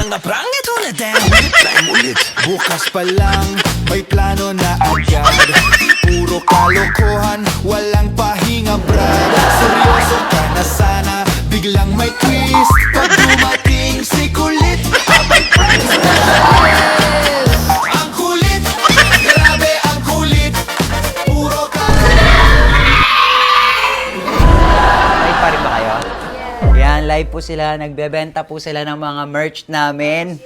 naprangit ulit ulit. Bukas pa lang, may plano na agad. Puro kalokohan, walang pahinga brad. Seryoso ka na sana, biglang may twist. Pag dumating si kulit, abay friends na yes. Ang kulit, grabe ang kulit. Puro Live pa rin ba kayo? Yan, live po sila. Nagbebenta po sila ng mga merch namin.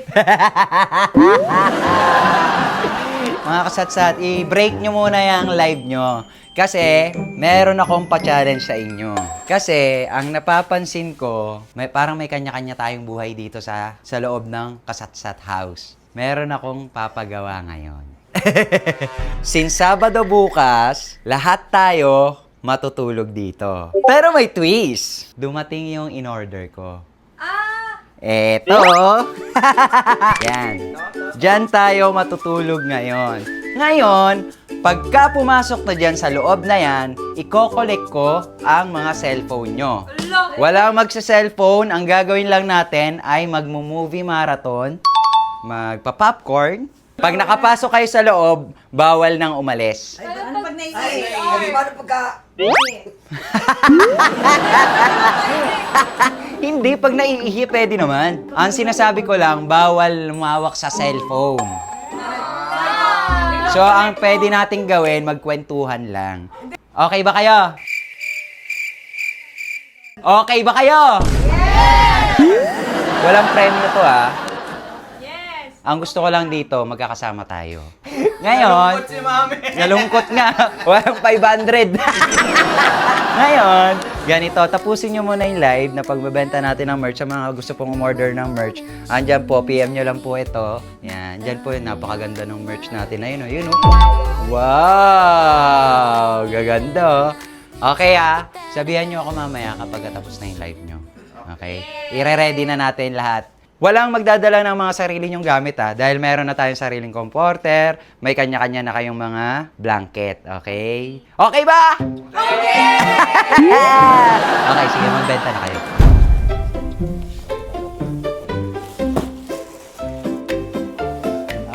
Mga kasatsat, i-break nyo muna yung live nyo. Kasi, meron akong pa-challenge sa inyo. Kasi, ang napapansin ko, parang may kanya-kanya tayong buhay dito sa loob ng Kasatsat House. Meron akong papagawa ngayon. Since Sabado bukas, lahat tayo matutulog dito. Pero may twist. Dumating yung in-order ko. Eto. Yan. Diyan tayo matutulog ngayon. Ngayon, pagka pumasok na dyan sa loob na yan, i-collect ko ang mga cellphone nyo. Walang magsa-cellphone. Ang gagawin lang natin ay magmo-movie marathon, magpa-popcorn. Pag nakapasok kayo sa loob, bawal nang umalis. Ano pag naiiyak? Ay, paano pagka... Hindi, pag naiihi, pwede naman. Ang sinasabi ko lang, bawal lumawak sa cellphone. So, ang pwede nating gawin, magkwentuhan lang. Okay ba kayo? Okay ba kayo? Yes! Walang premyo to, ah. Yes! Ang gusto ko lang dito, magkakasama tayo. Ngayon, nalungkot nga. Walang 500. Ngayon, ganito, tapusin nyo muna yung live na pagbebenta natin ng merch. Sa mga gusto pong umorder ng merch, andyan po, PM nyo lang po ito. Yan, dyan po yun, napakaganda ng merch natin na yun, yun, wow! Gaganda, okay, sabihan nyo ako mamaya kapag tapos na yung live nyo. Okay? Ire-ready na natin lahat. Walang magdadala ng mga sarili nyong gamit, dahil meron na tayong sariling comforter, may kanya-kanya na kayong mga blanket, okay? Okay ba? Okay! Okay, sige, magbenta na kayo.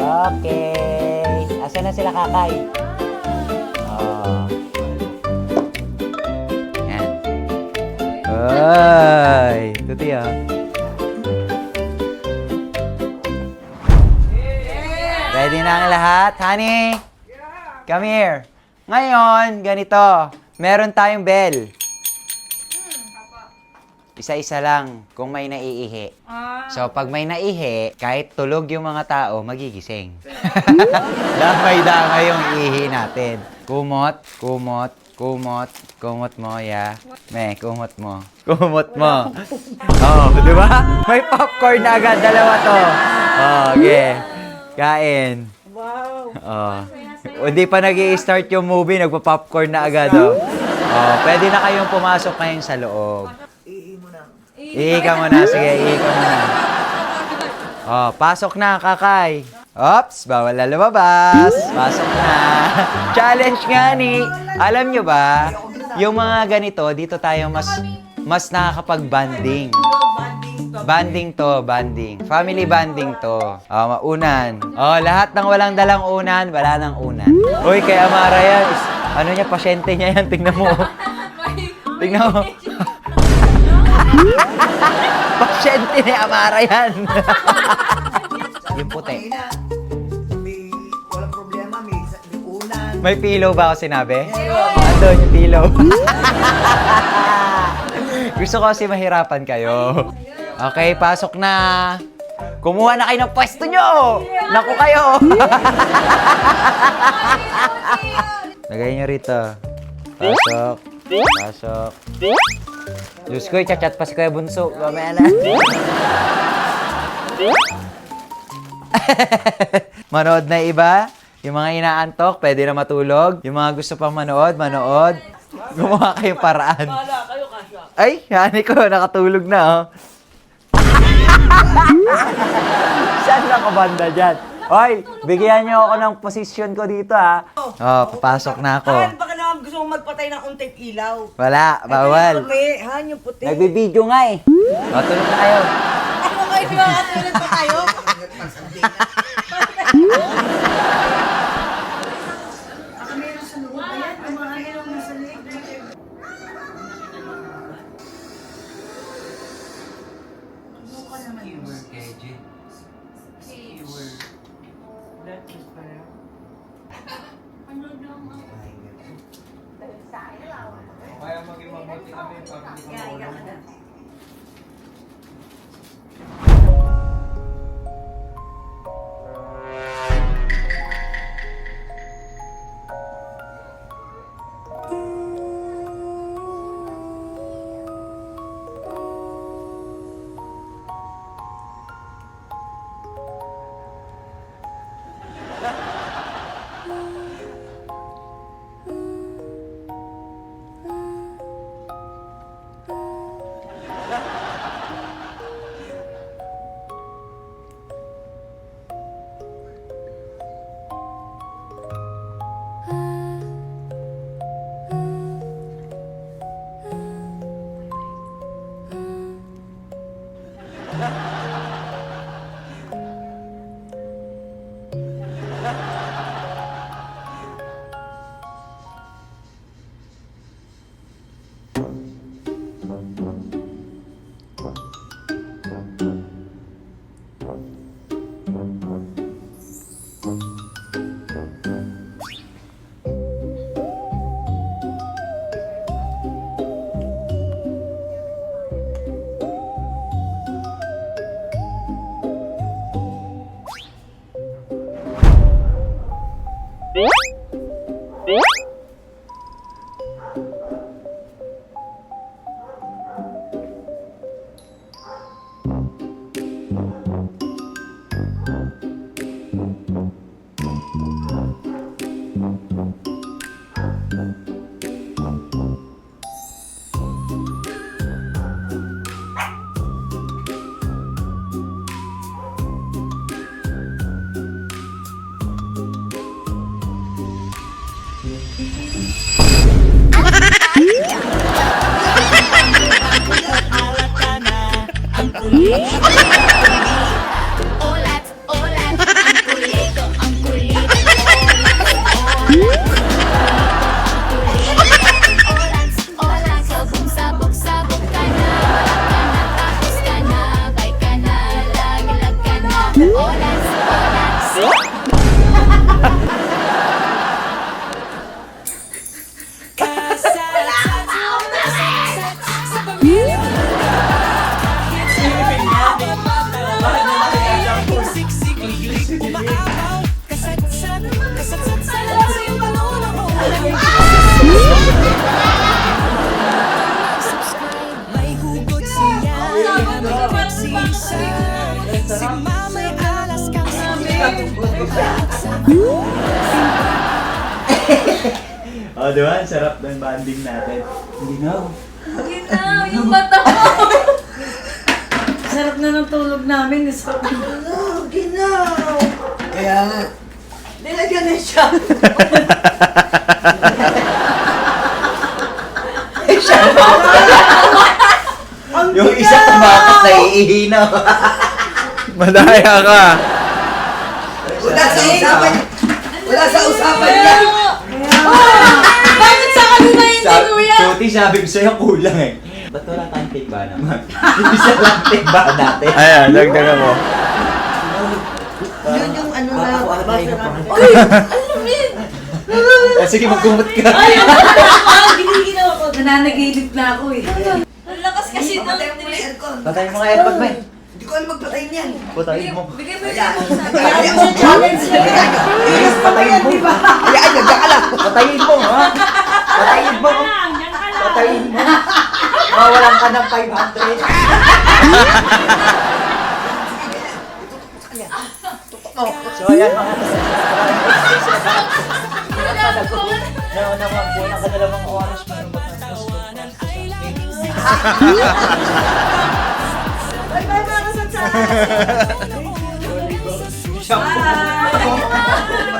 Okay. Asan na sila, Kakay? Oh. Yan. Ay, tuti Ready na ang lahat? Honey, come here. Ngayon, ganito. Meron tayong bell. Isa-isa lang kung may naiihi. So, pag may naihi, kahit tulog yung mga tao, magigising. Damay-damay yung ihi natin. Kumot, kumot, kumot, kumot mo, yeah. Kumot mo. Kumot mo. Oh, di ba? May popcorn na agad. Dalawa to. Oh, okay. Kain. Wow. Oh. Hindi pa nag-i-start yung movie, nagpa-popcorn na agad, oh. Oh, pwede na kayong pumasok ngayon sa loob. Ihi ka muna. Sige, ihi ka muna. Oh, pasok na, Kakay. Ops, bawal na lumabas. Pasok na. Challenge nga ni. Alam nyo ba, yung mga ganito, dito tayo mas nakakapag-banding. Banding to, banding. Family banding to. Oh, maunan. Oh, lahat ng walang dalang unan, wala nang unan. Uy, kay Amara yan. Ano niya, pasyente niya yan. Tingnan mo. Tingnan mo. Pasyente ni Amara yan. Yung puti. May walang problema, may unan. May pillow ba ako sinabi? Andun yung pillow. Gusto ko kasi mahirapan kayo. Okay, pasok na. Kumuha na kayo ng pwesto nyo! Naku kayo! Lagay nyo rito. Pasok. Pasok. Diyos ko, chat pa si Kuya Bunso. Mamaya na. Manood na iba. Yung mga inaantok, pwede na matulog. Yung mga gusto pang manood, manood. Gumawa kayong paraan. Ay, yani ko, nakatulog na, oh. Saan nakabanda dyan? Oy, bigyan niyo ako ng posisyon ko dito, ha. Oh, papasok na ako. Han, baka naman gusto mong magpatay ng untip ilaw. Wala, bawal. Ito yung puti, Han, yung puti. Nagbibideo nga, eh. O, tulog na kayo. Ano kayo? Di ba katulad pa tayo? Pasandi na. Baka meron sa loob. Ayan, kumain lang nasa loob. Ano ka naman yun? Kaya maging mabuti kami pag Olat, olat, ang kulito, ang kulito. Olat, olat, sabog, sabog ka na. Tapos ka na, bay ka na, lag ka na. Olat, olat. May hugot siya, may pagsisa. Si mama'y alas kang sabi. Oh, di ba? Ang sarap ng banding natin. Hindi na. Ginaw, yung mata mo. Sarap na ng tulog namin. Sarap na. Ginaw! Kaya nga. Nilagyan na siya. Yung isa tumakas na iihina. Madaya ka. Wala sa usapan. Wala sa usapan yan. Bakit sa kanina hindi, kuya? Tuti, sabi ko sa'yo kulang eh. Ba't wala tayong tikba naman? Isa lang tikba natin. Ayan, dagdagan mo. Yun yung ano na. Uy, alam yun. Sige, magkumot ka. Ay, giniginaw ako. Nananaginip na ako eh. Ang lakas kasi ng Patay mo na aircon. Patay mo nga airpod mo eh. Hindi ko alam magpatay niyan. Patayin mo. Bigay mo Ayan. yung sa Ayan mo. challenge na yan. Patayin mo. Ayan, diyan ka lang. Patayin mo, ha? Patayin mo. Patayin mo. Mawalan ka ng 500. So, ayan mga naman po, nakadalawang oras mo yung matapos ko. Bye-bye mga kasatsa. Shampoo. Bye.